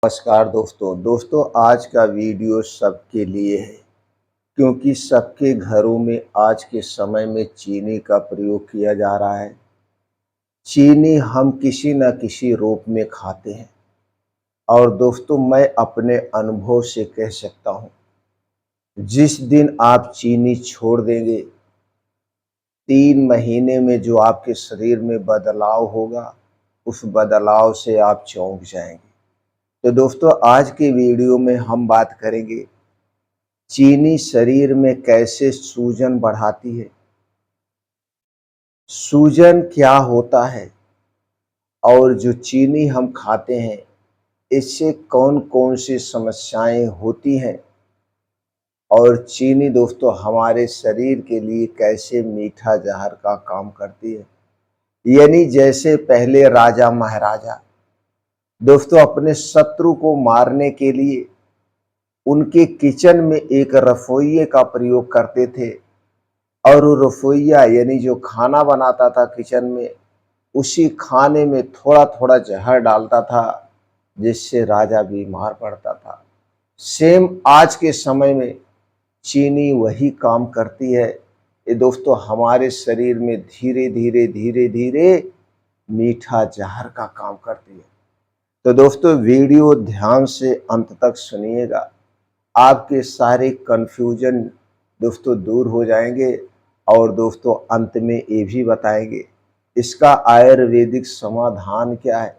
नमस्कार दोस्तों आज का वीडियो सबके लिए है क्योंकि सबके घरों में आज के समय में चीनी का प्रयोग किया जा रहा है। चीनी हम किसी न किसी रूप में खाते हैं और दोस्तों मैं अपने अनुभव से कह सकता हूँ, जिस दिन आप चीनी छोड़ देंगे 3 महीने में जो आपके शरीर में बदलाव होगा, उस बदलाव से आप चौंक जाएंगे। तो दोस्तों आज के वीडियो में हम बात करेंगे चीनी शरीर में कैसे सूजन बढ़ाती है, सूजन क्या होता है और जो चीनी हम खाते हैं इससे कौन कौन सी समस्याएं होती हैं और चीनी दोस्तों हमारे शरीर के लिए कैसे मीठा जहर का काम करती है। यानी जैसे पहले राजा महाराजा दोस्तों अपने शत्रु को मारने के लिए उनके किचन में एक रसोइये का प्रयोग करते थे और वो रसोइया यानी जो खाना बनाता था किचन में, उसी खाने में थोड़ा थोड़ा जहर डालता था जिससे राजा बीमार पड़ता था। सेम आज के समय में चीनी वही काम करती है। ये दोस्तों हमारे शरीर में धीरे धीरे मीठा जहर का काम करती है। तो दोस्तों वीडियो ध्यान से अंत तक सुनिएगा, आपके सारे कन्फ्यूजन दोस्तों दूर हो जाएंगे और दोस्तों अंत में ये भी बताएंगे इसका आयुर्वेदिक समाधान क्या है,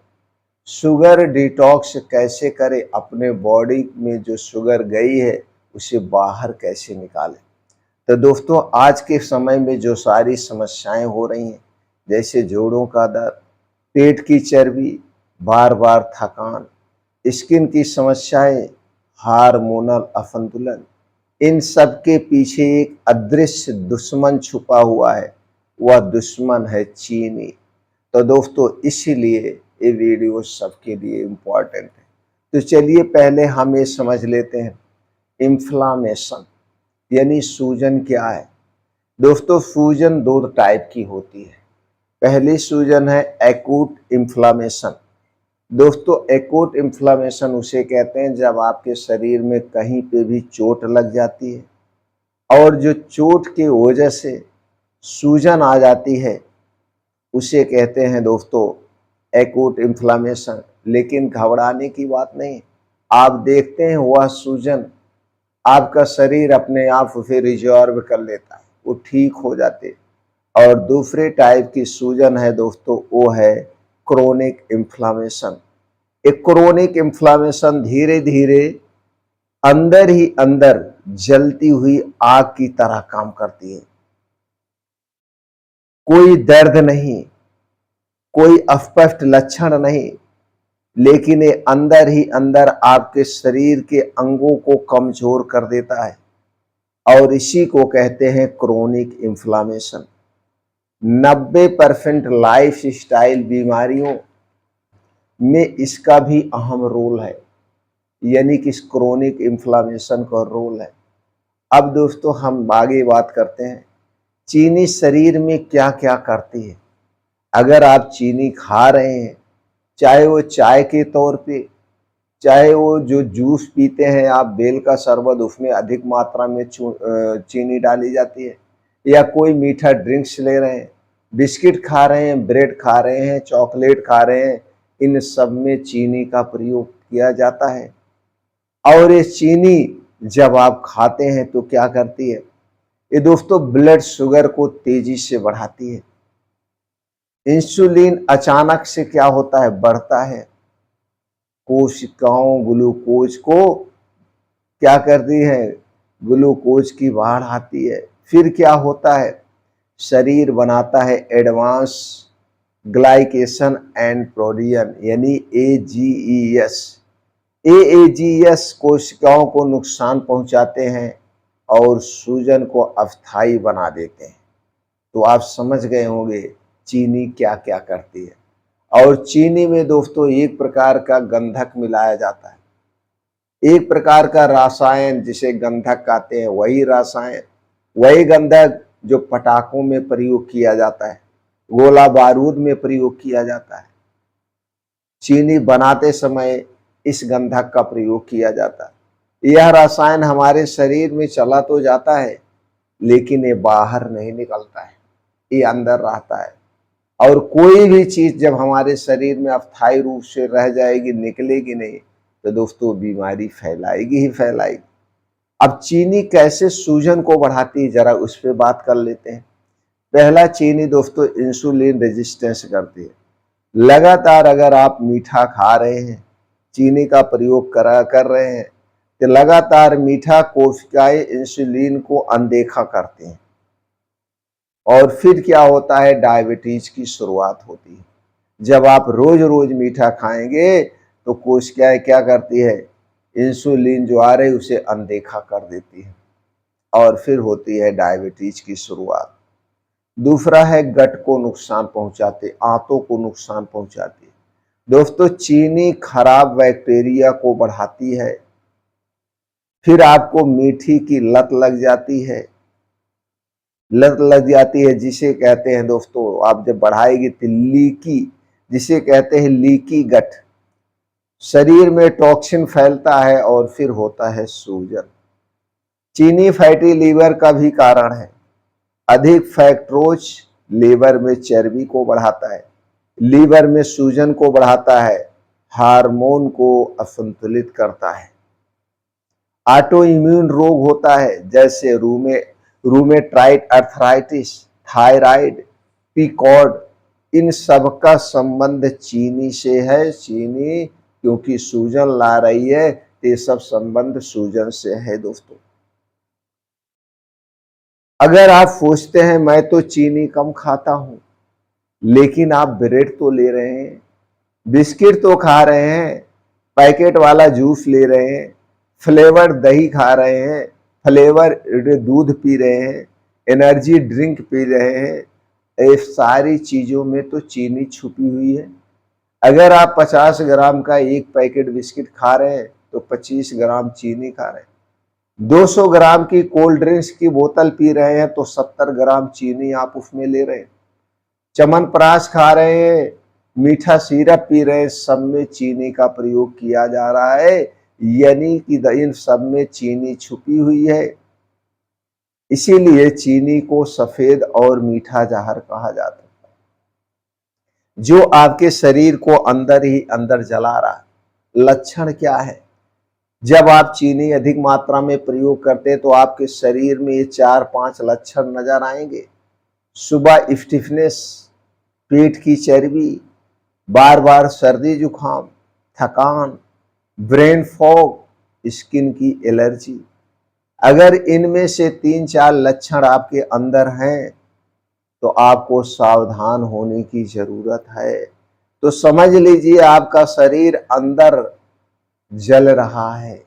शुगर डिटॉक्स कैसे करें, अपने बॉडी में जो शुगर गई है उसे बाहर कैसे निकालें। तो दोस्तों आज के समय में जो सारी समस्याएं हो रही हैं, जैसे जोड़ों का दर्द, पेट की चर्बी, बार बार थकान, स्किन की समस्याएं, हार्मोनल असंतुलन, इन सब के पीछे एक अदृश्य दुश्मन छुपा हुआ है। वह दुश्मन है चीनी। तो दोस्तों इसीलिए ये वीडियो सबके लिए इम्पोर्टेंट है। तो चलिए पहले हम ये समझ लेते हैं इन्फ्लामेशन यानी सूजन क्या है। दोस्तों सूजन 2 टाइप की होती है। पहली सूजन है एक्यूट इन्फ्लामेशन। दोस्तों एक्यूट इन्फ्लामेशन उसे कहते हैं जब आपके शरीर में कहीं पे भी चोट लग जाती है और जो चोट की वजह से सूजन आ जाती है, उसे कहते हैं दोस्तों एक्यूट इन्फ्लामेशन। लेकिन घबराने की बात नहीं, आप देखते हैं वह सूजन आपका शरीर अपने आप उसे रिजॉर्व कर लेता है, वो ठीक हो जाते। और दूसरे टाइप की सूजन है दोस्तों, वो है क्रोनिक इन्फ्लामेशन। एक क्रोनिक इन्फ्लामेशन धीरे धीरे अंदर ही अंदर जलती हुई आग की तरह काम करती है। कोई दर्द नहीं, कोई अस्पष्ट लक्षण नहीं, लेकिन ये अंदर ही अंदर आपके शरीर के अंगों को कमजोर कर देता है और इसी को कहते हैं क्रोनिक इन्फ्लामेशन। 90% लाइफ स्टाइल बीमारियों में इसका भी अहम रोल है, यानी कि क्रोनिक इन्फ्लामेशन का रोल है। अब दोस्तों हम आगे बात करते हैं चीनी शरीर में क्या क्या करती है। अगर आप चीनी खा रहे हैं, चाहे वो चाय के तौर पे, चाहे वो जो जूस पीते हैं आप बेल का शरबत, उसमें अधिक मात्रा में चीनी डाली जाती है, या कोई मीठा ड्रिंक्स ले रहे हैं, बिस्किट खा रहे हैं, ब्रेड खा रहे हैं, चॉकलेट खा रहे हैं, इन सब में चीनी का प्रयोग किया जाता है। और ये चीनी जब आप खाते हैं तो क्या करती है, ये दोस्तों ब्लड शुगर को तेजी से बढ़ाती है। इंसुलिन अचानक से क्या होता है, बढ़ता है, कोशिकाओं ग्लूकोज को क्या करती है, ग्लूकोज की बाढ़ आती है। फिर क्या होता है, शरीर बनाता है एडवांस ग्लाइकेशन एंड प्रोटीन यानी एजीईएस। एजीएस कोशिकाओं को नुकसान पहुंचाते हैं और सूजन को अस्थायी बना देते हैं। तो आप समझ गए होंगे चीनी क्या क्या करती है। और चीनी में दोस्तों एक प्रकार का गंधक मिलाया जाता है, एक प्रकार का रसायन जिसे गंधक कहते हैं, वही रसायन, वही गंधक जो पटाखों में प्रयोग किया जाता है, गोला बारूद में प्रयोग किया जाता है। चीनी बनाते समय इस गंधक का प्रयोग किया जाता है। यह रसायन हमारे शरीर में चला तो जाता है, लेकिन ये बाहर नहीं निकलता है, ये अंदर रहता है। और कोई भी चीज जब हमारे शरीर में अस्थायी रूप से रह जाएगी, निकलेगी नहीं, तो दोस्तों बीमारी फैलाएगी ही फैलाएगी। अब चीनी कैसे सूजन को बढ़ाती है, जरा उस पर बात कर लेते हैं। पहला, चीनी दोस्तों इंसुलिन रेजिस्टेंस करती है। लगातार अगर आप मीठा खा रहे हैं, चीनी का प्रयोग कर रहे हैं, तो लगातार मीठा कोशिकाएं इंसुलिन को अनदेखा करते हैं, और फिर क्या होता है, डायबिटीज की शुरुआत होती है। जब आप रोज रोज मीठा खाएंगे तो कोशिकाएं क्या करती है, इंसुलिन जो आ रही उसे अनदेखा कर देती है, और फिर होती है डायबिटीज की शुरुआत। दूसरा है गट को नुकसान पहुंचाते, आंतों को नुकसान पहुंचाती है। दोस्तों चीनी खराब बैक्टीरिया को बढ़ाती है, फिर आपको मीठी की लत लग जाती है। लत लग जाती है जिसे कहते हैं दोस्तों, आप जब बढ़ाएगी तो लीकी, जिसे कहते हैं लीकी गट, शरीर में टॉक्सिन फैलता है और फिर होता है सूजन। चीनी फैटी लीवर का भी कारण है। अधिक फैक्ट्रोज लीवर में चर्बी को बढ़ाता है, लीवर में सूजन को बढ़ाता है, हार्मोन को असंतुलित करता है। ऑटो इम्यून रोग होता है, जैसे रूमेटाइड अर्थराइटिस, थायराइड, पीकॉर्ड, इन सब का संबंध चीनी से है। चीनी क्योंकि सूजन ला रही है, ये सब संबंध सूजन से है दोस्तों। अगर आप सोचते हैं मैं तो चीनी कम खाता हूं, लेकिन आप ब्रेड तो ले रहे हैं, बिस्किट तो खा रहे हैं, पैकेट वाला जूस ले रहे हैं, फ्लेवर दही खा रहे हैं, फ्लेवर दूध पी रहे हैं, एनर्जी ड्रिंक पी रहे हैं, ये सारी चीजों में तो चीनी छुपी हुई है। अगर आप 50 ग्राम का एक पैकेट बिस्किट खा रहे हैं तो 25 ग्राम चीनी खा रहे हैं। 200 ग्राम की कोल्ड ड्रिंक्स की बोतल पी रहे हैं तो 70 ग्राम चीनी आप उसमें ले रहे हैं। च्यवनप्राश खा रहे हैं, मीठा सिरप पी रहे हैं, सब में चीनी का प्रयोग किया जा रहा है, यानी कि इन सब में चीनी छुपी हुई है। इसीलिए चीनी को सफेद और मीठा जहर कहा जाता है, जो आपके शरीर को अंदर ही अंदर जला रहा है। लक्षण क्या है, जब आप चीनी अधिक मात्रा में प्रयोग करते हैं तो आपके शरीर में ये 4-5 लक्षण नजर आएंगे। सुबह स्टिफनेस, पेट की चर्बी, बार बार सर्दी जुकाम, थकान, ब्रेन फॉग, स्किन की एलर्जी। अगर इनमें से 3-4 लक्षण आपके अंदर हैं तो आपको सावधान होने की जरूरत है। तो समझ लीजिए आपका शरीर अंदर जल रहा है,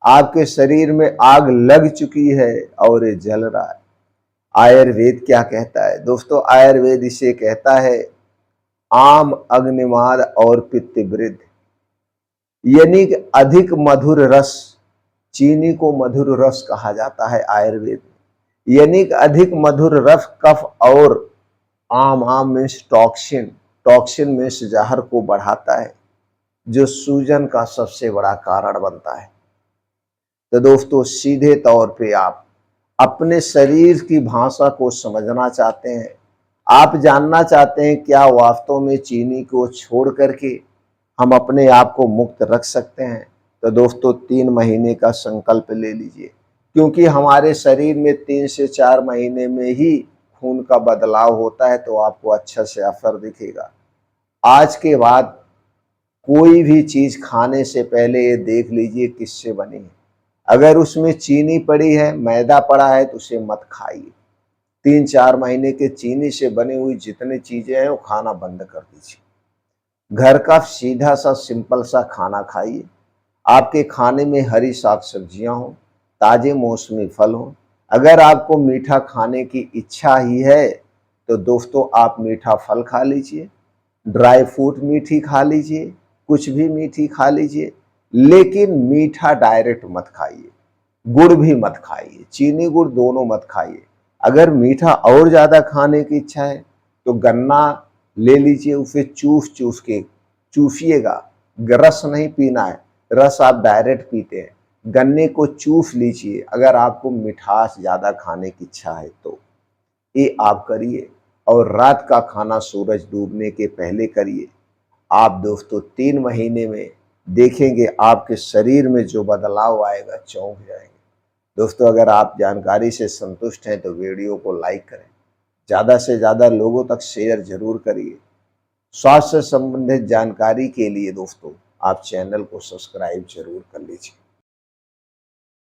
आपके शरीर में आग लग चुकी है और ये जल रहा है। आयुर्वेद क्या कहता है दोस्तों, आयुर्वेद इसे कहता है आम अग्निमाद और पित्तवृद्ध, यानी कि अधिक मधुर रस। चीनी को मधुर रस कहा जाता है आयुर्वेद में, यानी कि अधिक मधुर रस कफ और आम मीन्स टॉक्सिन, टॉक्सिन मीन्स जहर को बढ़ाता है, जो सूजन का सबसे बड़ा कारण बनता है। तो दोस्तों सीधे तौर पे आप अपने शरीर की भाषा को समझना चाहते हैं, आप जानना चाहते हैं क्या वास्तव में चीनी को छोड़ करके हम अपने आप को मुक्त रख सकते हैं, तो दोस्तों 3 महीने का संकल्प ले लीजिए, क्योंकि हमारे शरीर में 3 से 4 महीने में ही खून का बदलाव होता है, तो आपको अच्छा से असर दिखेगा। आज के बाद कोई भी चीज खाने से पहले ये देख लीजिए किससे बनी है। अगर उसमें चीनी पड़ी है, मैदा पड़ा है, तो उसे मत खाइए। 3-4 महीने के चीनी से बनी हुई जितनी चीजें हैं वो खाना बंद कर दीजिए। घर का सीधा सा सिंपल सा खाना खाइए। आपके खाने में हरी साग सब्जियां हो, ताजे मौसमी फल हो। अगर आपको मीठा खाने की इच्छा ही है तो दोस्तों आप मीठा फल खा लीजिए, ड्राई फ्रूट मीठी खा लीजिए, कुछ भी मीठी खा लीजिए, लेकिन मीठा डायरेक्ट मत खाइए, गुड़ भी मत खाइए, चीनी गुड़ दोनों मत खाइए। अगर मीठा और ज्यादा खाने की इच्छा है तो गन्ना ले लीजिए, उसे चूस चूस के चूसिएगा, रस नहीं पीना है, रस आप डायरेक्ट पीते हैं। गन्ने को चूस लीजिए अगर आपको मिठास ज़्यादा खाने की इच्छा है तो, ये आप करिए। और रात का खाना सूरज डूबने के पहले करिए। आप दोस्तों 3 महीने में देखेंगे आपके शरीर में जो बदलाव आएगा, चौंक जाएंगे। दोस्तों अगर आप जानकारी से संतुष्ट हैं तो वीडियो को लाइक करें, ज़्यादा से ज़्यादा लोगों तक शेयर जरूर करिए। स्वास्थ्य से संबंधित जानकारी के लिए दोस्तों आप चैनल को सब्सक्राइब जरूर कर लीजिए।